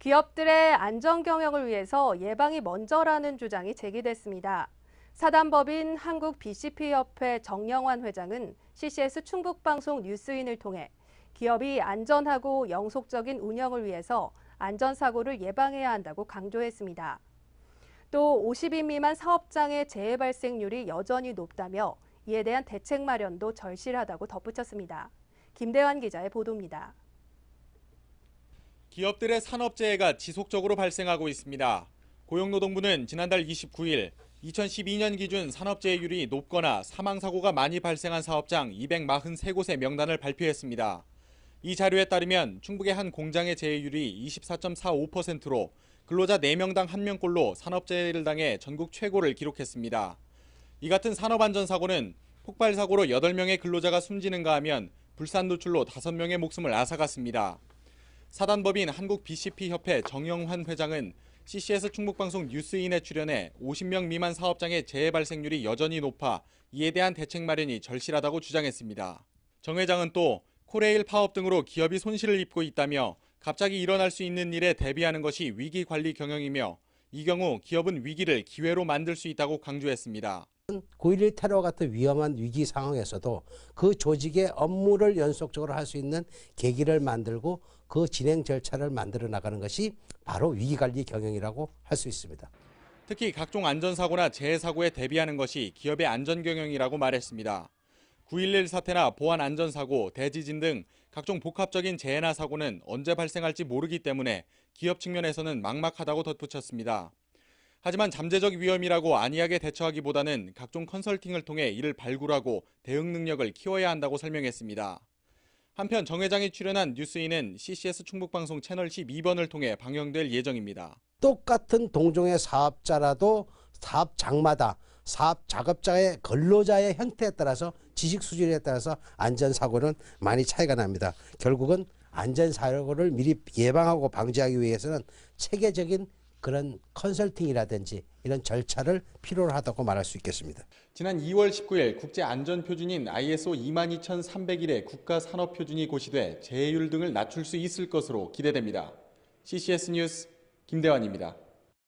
기업들의 안전 경영을 위해서 예방이 먼저라는 주장이 제기됐습니다. 사단법인 한국 BCP협회 정영환 회장은 CCS 충북방송 뉴스인을 통해 기업이 안전하고 영속적인 운영을 위해서 안전사고를 예방해야 한다고 강조했습니다. 또 50인 미만 사업장의 재해 발생률이 여전히 높다며 이에 대한 대책 마련도 절실하다고 덧붙였습니다. 김대환 기자의 보도입니다. 기업들의 산업재해가 지속적으로 발생하고 있습니다. 고용노동부는 지난달 29일 2012년 기준 산업재해율이 높거나 사망사고가 많이 발생한 사업장 243곳의 명단을 발표했습니다. 이 자료에 따르면 충북의 한 공장의 재해율이 24.45%로 근로자 4명당 1명꼴로 산업재해를 당해 전국 최고를 기록했습니다. 이 같은 산업안전사고는 폭발사고로 8명의 근로자가 숨지는가 하면 불산 노출로 5명의 목숨을 앗아갔습니다. 사단법인 한국 BCP협회 정영환 회장은 CCS 충북방송 뉴스인에 출연해 50명 미만 사업장의 재해 발생률이 여전히 높아 이에 대한 대책 마련이 절실하다고 주장했습니다. 정 회장은 또 코레일 파업 등으로 기업이 손실을 입고 있다며 갑자기 일어날 수 있는 일에 대비하는 것이 위기 관리 경영이며 이 경우 기업은 위기를 기회로 만들 수 있다고 강조했습니다. 9.11 테러 같은 위험한 위기 상황에서도 그 조직의 업무를 연속적으로 할 수 있는 계기를 만들고 그 진행 절차를 만들어 나가는 것이 바로 위기관리 경영이라고 할 수 있습니다. 특히 각종 안전사고나 재해사고에 대비하는 것이 기업의 안전경영이라고 말했습니다. 9.11 사태나 보안안전사고, 대지진 등 각종 복합적인 재해나 사고는 언제 발생할지 모르기 때문에 기업 측면에서는 막막하다고 덧붙였습니다. 하지만 잠재적 위험이라고 안이하게 대처하기보다는 각종 컨설팅을 통해 이를 발굴하고 대응 능력을 키워야 한다고 설명했습니다. 한편 정 회장이 출연한 뉴스인은 CCS 충북방송 채널 12번을 통해 방영될 예정입니다. 똑같은 동종의 사업자라도 사업장마다 사업 작업자의 근로자의 형태에 따라서 지식 수준에 따라서 안전사고는 많이 차이가 납니다. 결국은 안전사고를 미리 예방하고 방지하기 위해서는 체계적인 그런 컨설팅이라든지 이런 절차를 필요로 하다고 말할 수 있겠습니다. 지난 2월 19일 국제안전표준인 ISO 22301의 국가산업표준이 고시돼 재해율 등을 낮출 수 있을 것으로 기대됩니다. CCS 뉴스 김대환입니다.